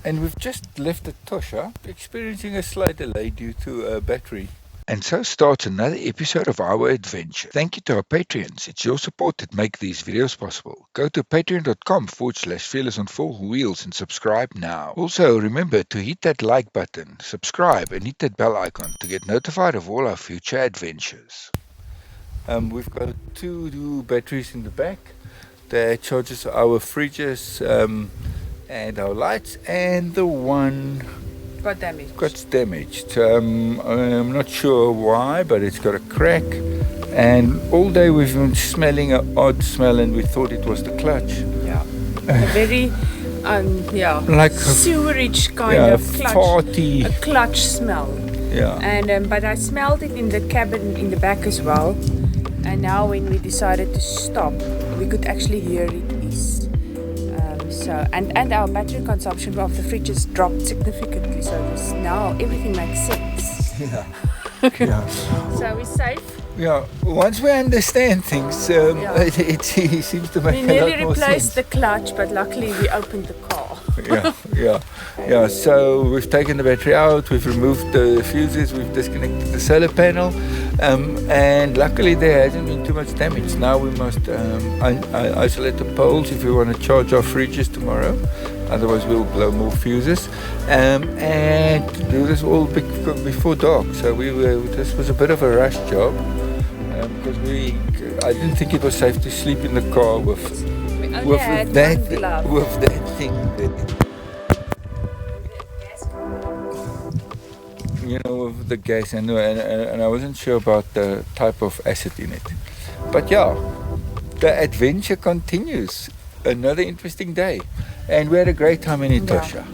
And we've just left Etosha, experiencing a slight delay due to a battery. And so starts another episode of our adventure. Thank you to our Patreons. It's your support that make these videos possible. Go to patreon.com/fearless on four wheels and subscribe now. Also, remember to hit that like button, subscribe, and hit that bell icon to get notified of all our future adventures. We've got two batteries in the back that charges our fridges and our lights, and the one Got damaged. got damaged. I'm not sure why, but it's got a crack. And all day we've been smelling an odd smell, and we thought it was the clutch. Yeah. A very, Like sewerage kind of clutch. farty. A clutch smell. Yeah. And but I smelled it in the cabin in the back as well. And now when we decided to stop, we could actually hear it is. And our battery consumption of the fridges dropped significantly. So now everything makes sense. Yeah. So we're safe. Yeah. Once we understand things, it seems to make We a nearly lot more replaced sense. the clutch, but luckily we opened the car. Yeah. So we've taken the battery out, we've removed the fuses, we've disconnected the solar panel, and luckily there hasn't been too much damage. Now we must isolate the poles if we want to charge our fridges tomorrow. Otherwise we'll blow more fuses, and do this all before dark. So this was a bit of a rush job, because I didn't think it was safe to sleep in the car with that thing with the gas, and I wasn't sure about the type of acid in it. But yeah, the adventure continues. Another interesting day, and we had a great time in Etosha.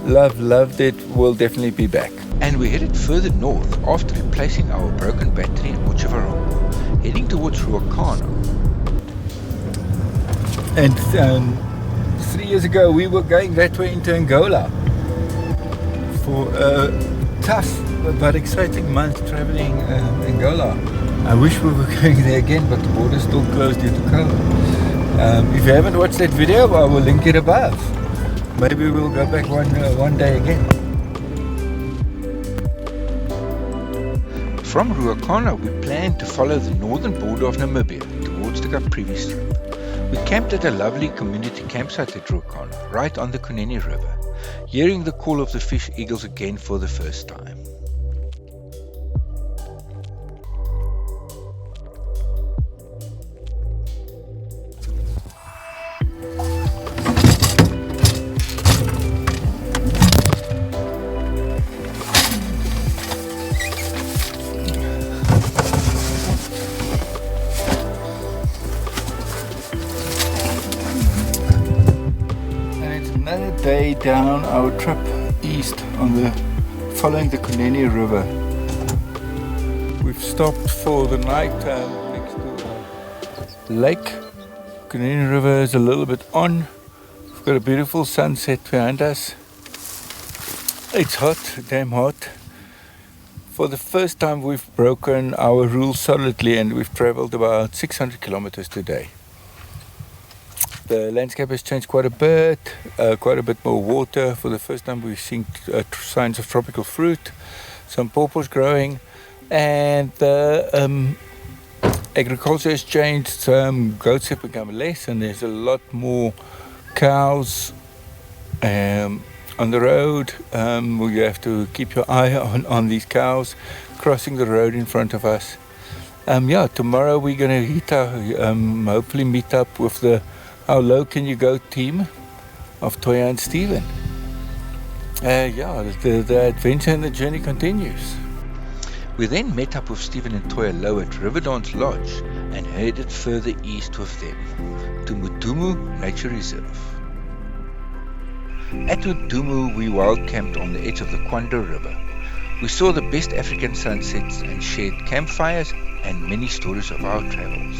Loved it. We'll definitely be back. And we headed further north after replacing our broken battery in Ufudu, heading towards Ruacana. And 3 years ago we were going that way into Angola for a tough but exciting month traveling Angola. I wish we were going there again, but the border's still closed due to COVID. If you haven't watched that video, I will link it above. Maybe we'll go back one day again. From Ruacana, we planned to follow the northern border of Namibia towards the Caprivi Strip. We camped at a lovely community campsite at Ruacana, right on the Kunene River, hearing the call of the fish eagles again for the first time. Another day down our trip east following the Kunene River. We've stopped for the night next to a lake. Kunene River is a little bit on. We've got a beautiful sunset behind us. It's hot, damn hot. For the first time we've broken our rules solidly, and we've traveled about 600 kilometers today. The landscape has changed quite a bit more water. For the first time we've seen signs of tropical fruit, some pawpaws growing, and the agriculture has changed. Some goats have become less, and there's a lot more cows on the road. You have to keep your eye on these cows crossing the road in front of us. Tomorrow we're going to hopefully meet up with the How Low Can You Go team of Toya and Steven. The adventure and the journey continues. We then met up with Steven and Toya Low at Riverdance Lodge and headed further east with them to Mutumu Nature Reserve. At Mutumu, we wild camped on the edge of the Kaudum River. We saw the best African sunsets and shared campfires and many stories of our travels.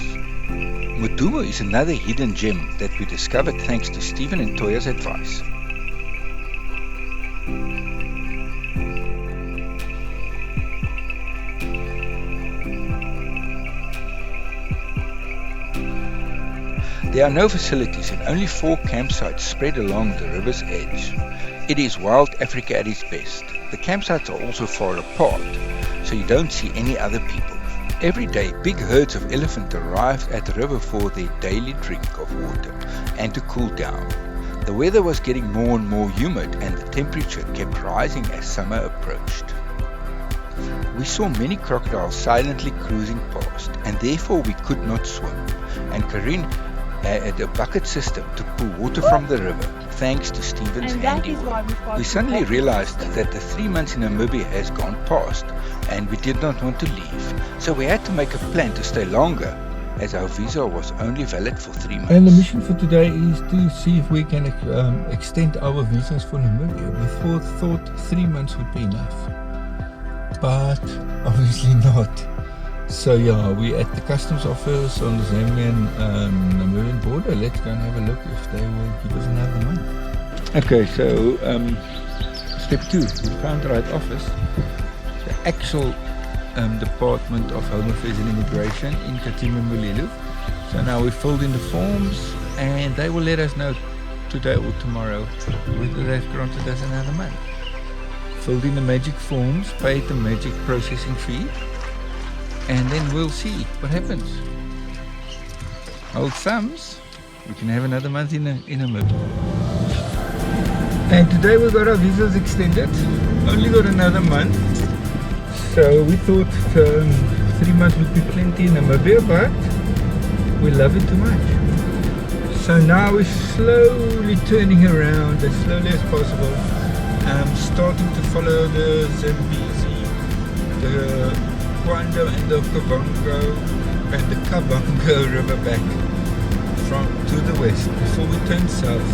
Mutumu is another hidden gem that we discovered thanks to Steven and Toya's advice. There are no facilities and only 4 campsites spread along the river's edge. It is wild Africa at its best. The campsites are also far apart, so you don't see any other people. Every day, big herds of elephant arrive at the river for their daily drink of water and to cool down. The weather was getting more and more humid and the temperature kept rising as summer approached. We saw many crocodiles silently cruising past, and therefore we could not swim, and Kareen had a bucket system to pull water from the river, thanks to Stephen's handiwork. We suddenly realized that the 3 months in Namibia has gone past, and we did not want to leave, so we had to make a plan to stay longer, as our visa was only valid for 3 months. And the mission for today is to see if we can extend our visas for Namibia. We thought 3 months would be enough, but obviously not. So yeah, we're at the customs office on the Zambian-Namibian border. Let's go and have a look if they will give us another month. Okay, so step 2, we found the right office. The actual Department of Home Affairs and Immigration in Katimimulelu. So now we filled in the forms and they will let us know today or tomorrow whether they've granted us another month. Filled in the magic forms, paid the magic processing fee, and then we'll see what happens. Hold thumbs, we can have another month in a month. And today we got our visas extended, only got another month. So we thought 3 months would be plenty in Namibia, but we love it too much. So now we're slowly turning around as slowly as possible. Starting to follow the Zambezi, the Kaudum and the Kavango and the Kavango river back to the west before we turn south.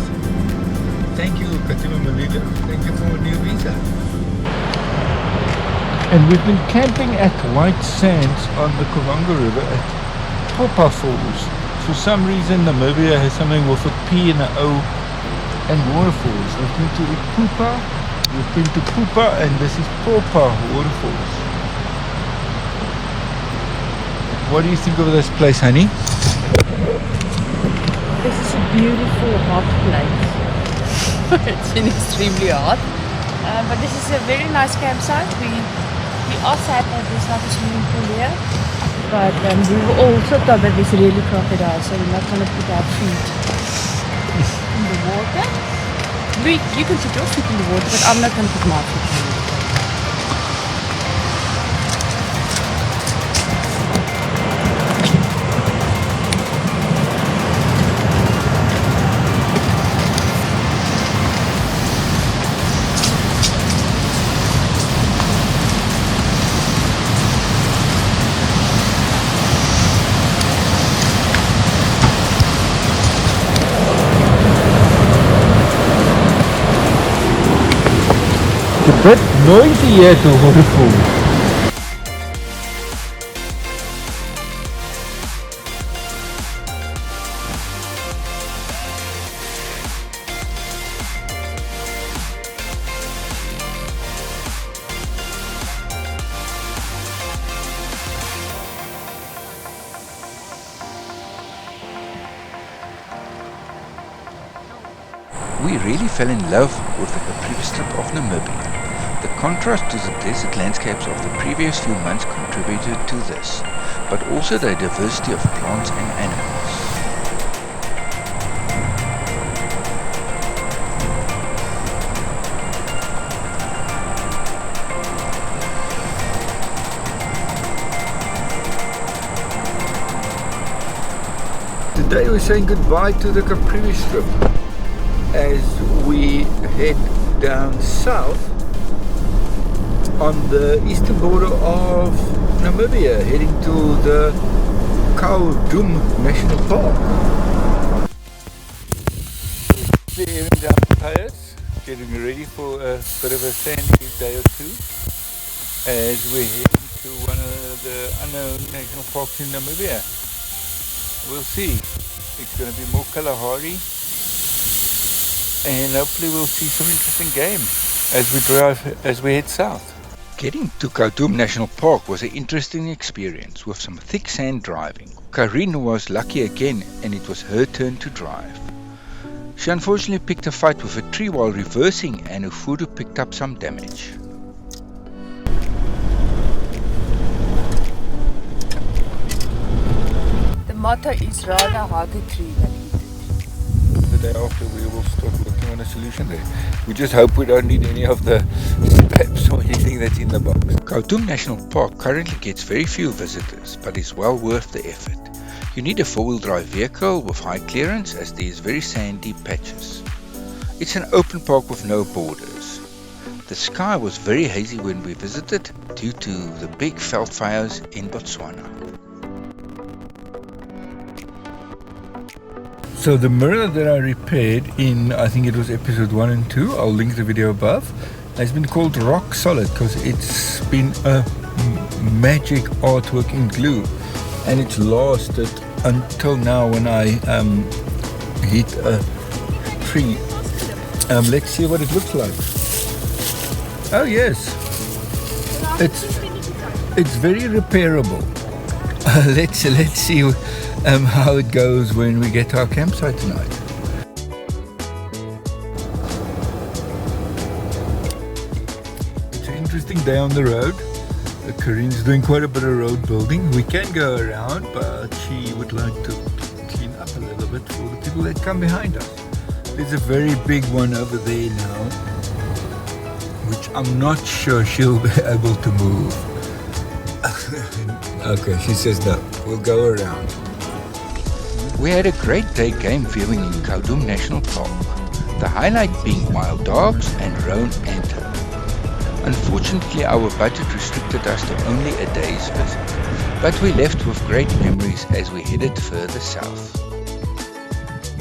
Thank you, Katimimulelu. Thank you for a new visa. And we've been camping at White Sands on the Kavango River at Popa Falls. For some reason Namibia has something with a P and an O and waterfalls. We've been to Pupa, we've been to Pupa, and this is Popa Waterfalls. What do you think of this place, honey? This is a beautiful hot place. It's extremely hot. But this is a very nice campsite. We are sad that there's not a swimming pool here. But we were also told that there's really crocodiles, so we're not going to put our feet in the water. You can put your feet in the water, but I'm not going to put my feet in the water. A bit noisy here at the waterfall. We really fell in love with the Caprivi strip of Namibia. The contrast to the desert landscapes of the previous few months contributed to this, but also the diversity of plants and animals. Today we're saying goodbye to the Caprivi strip as we head down south on the eastern border of Namibia, heading to the Khaudum National Park. We're airing down the tires, getting ready for a bit of a sandy day or two as we're heading to one of the unknown national parks in Namibia. We'll see. It's going to be more Kalahari, and hopefully we'll see some interesting game as we head south. Getting to Khaudum National Park was an interesting experience with some thick sand driving. Kareen was lucky again and it was her turn to drive. She unfortunately picked a fight with a tree while reversing and Ufudu picked up some damage. The motto is rather hug a tree than eat it. The day after we will start working on a solution there. We just hope we don't need any of the straps or anything that's in the box. Khaudum National Park currently gets very few visitors, but is well worth the effort. You need a four-wheel drive vehicle with high clearance as there is very sandy patches. It's an open park with no borders. The sky was very hazy when we visited due to the big veld fires in Botswana. So the mirror that I repaired in, I think it was episode 1 and 2, I'll link the video above, has been called rock solid because it's been a magic artwork in glue. And it's lasted until now when I hit a tree. Let's see what it looks like. Oh yes, it's very repairable. Let's see how it goes when we get to our campsite tonight. It's an interesting day on the road. Kareen's doing quite a bit of road building. We can go around, but she would like to clean up a little bit for the people that come behind us. There's a very big one over there now, which I'm not sure she'll be able to move. Okay, she says no. We'll go around. We had a great day game viewing in Khaudum National Park, the highlight being wild dogs and roan antelope. Unfortunately, our budget restricted us to only a day's visit, but we left with great memories as we headed further south.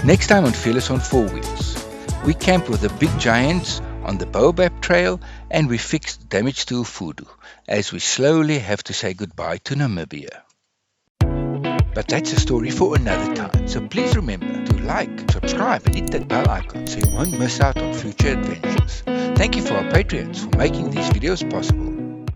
Next time on Fearless on 4 Wheels, we camped with the big giants on the Baobab Trail and we fixed damage to Ufudu as we slowly have to say goodbye to Namibia. But that's a story for another time, so please remember to like, subscribe and hit that bell icon so you won't miss out on future adventures. Thank you for our Patreons for making these videos possible.